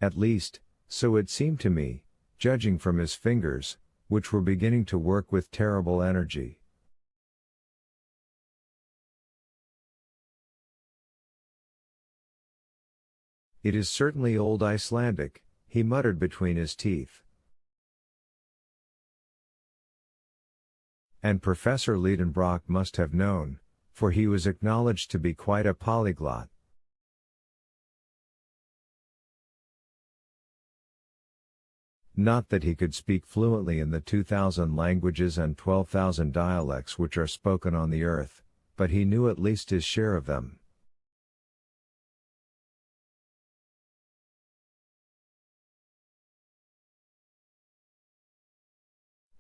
At least, so it seemed to me, judging from his fingers, which were beginning to work with terrible energy. "It is certainly old Icelandic," he muttered between his teeth. And Professor Liedenbrock must have known, for he was acknowledged to be quite a polyglot. Not that he could speak fluently in the 2,000 languages and 12,000 dialects which are spoken on the earth, but he knew at least his share of them.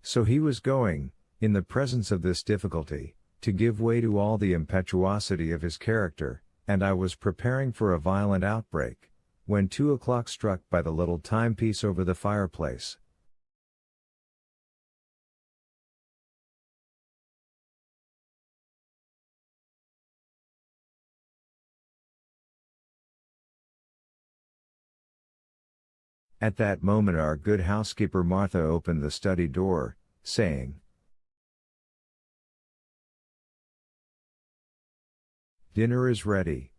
So he was going, in the presence of this difficulty, to give way to all the impetuosity of his character, and I was preparing for a violent outbreak, when 2 o'clock struck by the little timepiece over the fireplace. At that moment our good housekeeper Martha opened the study door, saying, "Dinner is ready."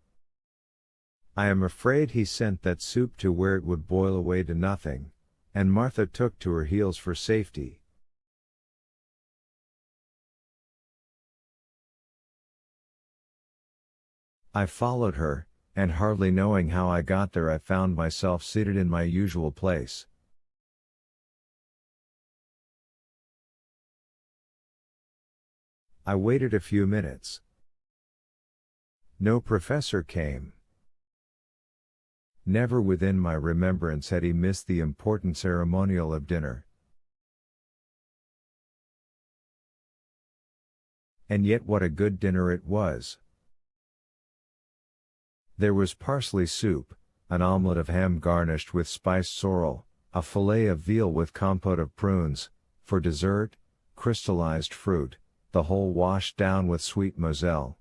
I am afraid he sent that soup to where it would boil away to nothing, and Martha took to her heels for safety. I followed her, and hardly knowing how I got there I found myself seated in my usual place. I waited a few minutes. No professor came. Never within my remembrance had he missed the important ceremonial of dinner. And yet what a good dinner it was! There was parsley soup, an omelette of ham garnished with spiced sorrel, a fillet of veal with compote of prunes, for dessert, crystallized fruit, the whole washed down with sweet moselle.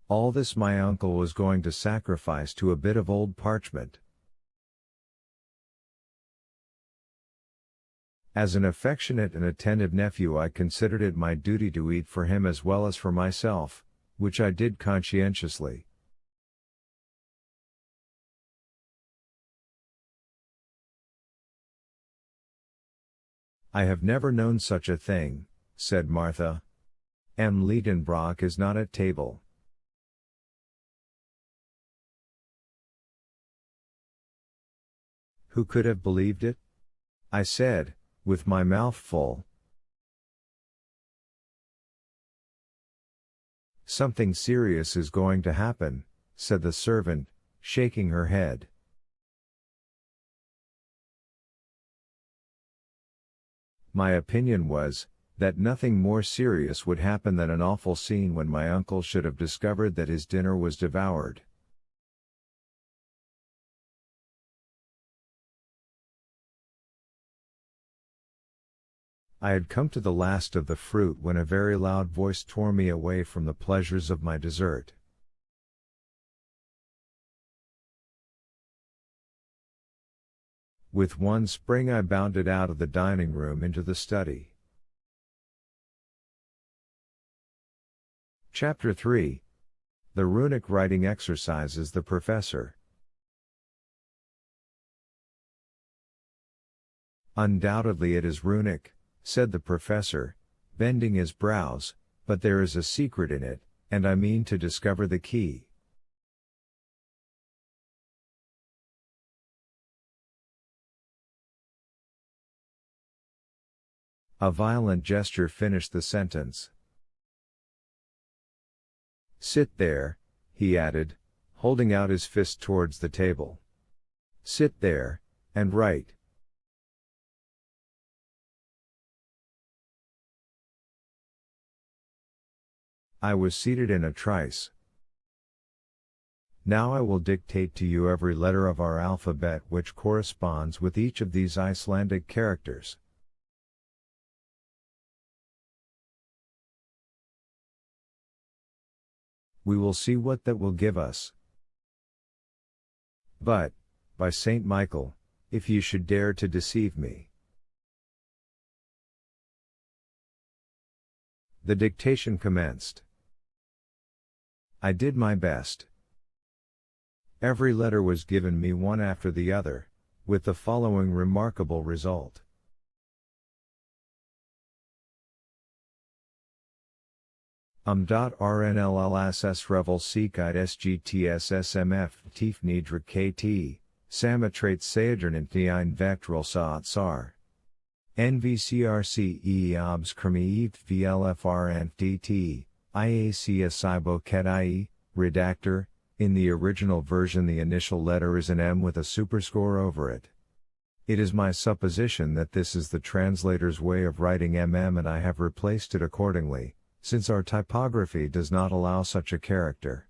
All this my uncle was going to sacrifice to a bit of old parchment. As an affectionate and attentive nephew I considered it my duty to eat for him as well as for myself, which I did conscientiously. "I have never known such a thing," said Martha. "M. Liedenbrock is not at table." Who could have believed it? I said, with my mouth full. "Something serious is going to happen," said the servant, shaking her head. My opinion was, that nothing more serious would happen than an awful scene when my uncle should have discovered that his dinner was devoured. I had come to the last of the fruit when a very loud voice tore me away from the pleasures of my dessert. With one spring I bounded out of the dining room into the study. Chapter 3. The Runic Writing Exercises. The Professor. "Undoubtedly it is runic," said the professor, bending his brows, "but there is a secret in it, and I mean to discover the key." A violent gesture finished the sentence. "Sit there," he added, holding out his fist towards the table. "Sit there, and write." I was seated in a trice. "Now I will dictate to you every letter of our alphabet which corresponds with each of these Icelandic characters." We will see what that will give us. But, by Saint Michael, if you should dare to deceive me. The dictation commenced. I did my best. Every letter was given me one after the other, with the following remarkable result. RNLLSS Revel Seekite SGTSSMF Tief Niedrig KT, Samatrate Sayadernint Ein Vectoral Saat Sar. NVCRC Obs Krmi VLFRN DT, IAC Asibo Ket IE, Redactor. In the original version the initial letter is an M with a superscore over it. It is my supposition that this is the translator's way of writing MM and I have replaced it accordingly, since our typography does not allow such a character.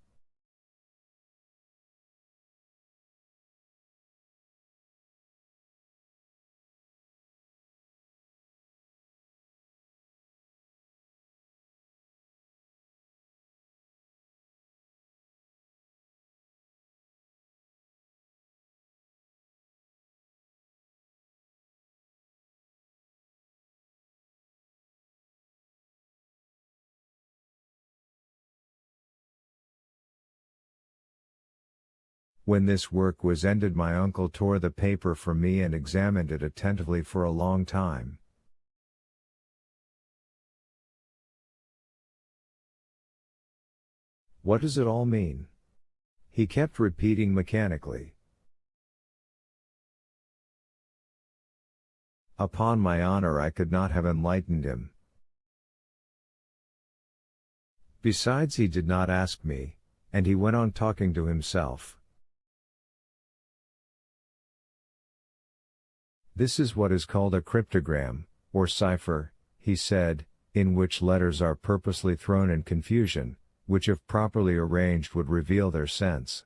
When this work was ended my uncle tore the paper from me and examined it attentively for a long time. What does it all mean? He kept repeating mechanically. Upon my honor I could not have enlightened him. Besides he did not ask me, and he went on talking to himself. This is what is called a cryptogram, or cipher, he said, in which letters are purposely thrown in confusion, which if properly arranged would reveal their sense.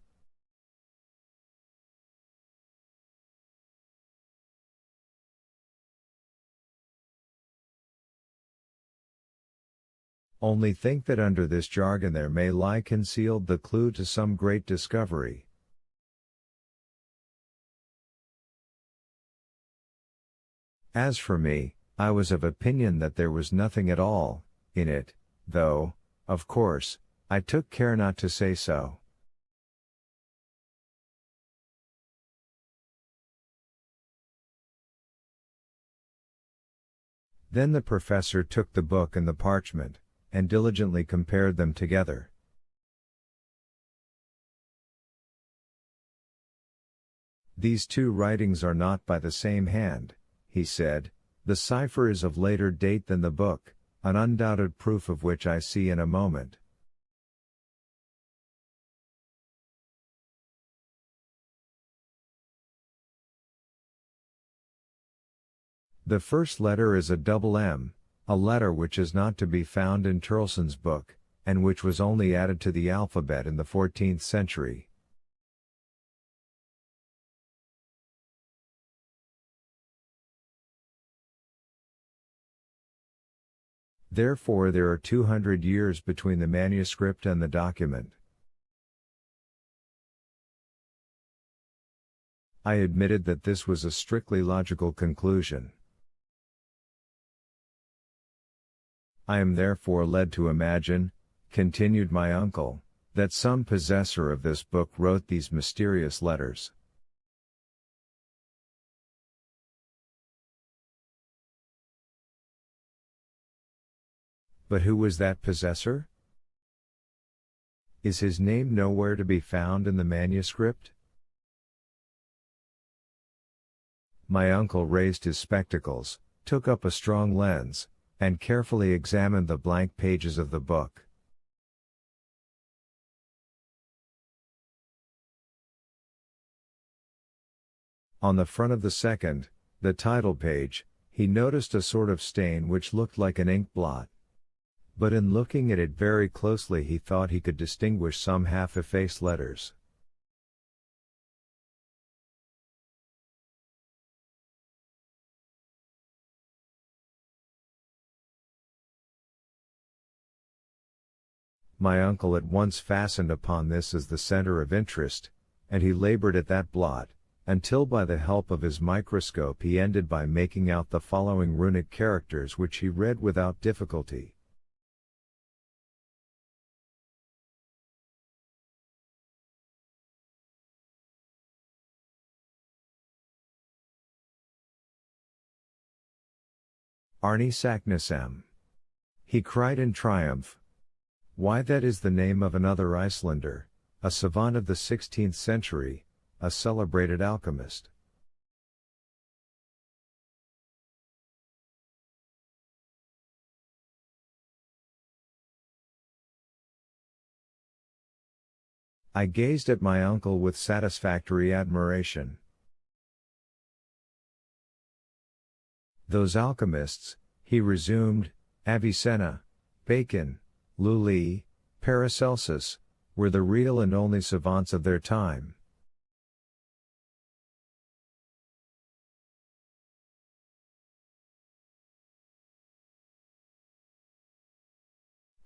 Only think that under this jargon there may lie concealed the clue to some great discovery. As for me, I was of opinion that there was nothing at all in it, though, of course, I took care not to say so. Then the professor took the book and the parchment, and diligently compared them together. These two writings are not by the same hand, he said. The cipher is of later date than the book, an undoubted proof of which I see in a moment. The first letter is a double M, a letter which is not to be found in Turleson's book, and which was only added to the alphabet in the 14th century. Therefore there are 200 years between the manuscript and the document. I admitted that this was a strictly logical conclusion. I am therefore led to imagine, continued my uncle, that some possessor of this book wrote these mysterious letters. But who was that possessor? Is his name nowhere to be found in the manuscript? My uncle raised his spectacles, took up a strong lens, and carefully examined the blank pages of the book. On the front of the second, the title page, he noticed a sort of stain which looked like an ink blot. But in looking at it very closely he thought he could distinguish some half-effaced letters. My uncle at once fastened upon this as the center of interest, and he labored at that blot, until by the help of his microscope he ended by making out the following runic characters which he read without difficulty. Arni Saknussemm. He cried in triumph. Why, that is the name of another Icelander, a savant of the 16th century, a celebrated alchemist. I gazed at my uncle with satisfactory admiration. Those alchemists, he resumed, Avicenna, Bacon, Lully, Paracelsus, were the real and only savants of their time.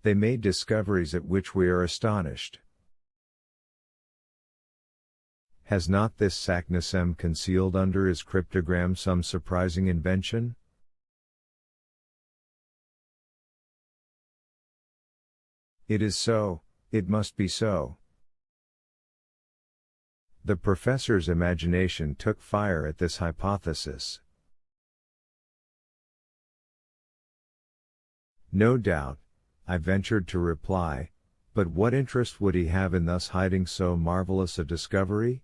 They made discoveries at which we are astonished. Has not this Saknussemm concealed under his cryptogram some surprising invention? It is so, it must be so. The professor's imagination took fire at this hypothesis. No doubt, I ventured to reply, but what interest would he have in thus hiding so marvelous a discovery?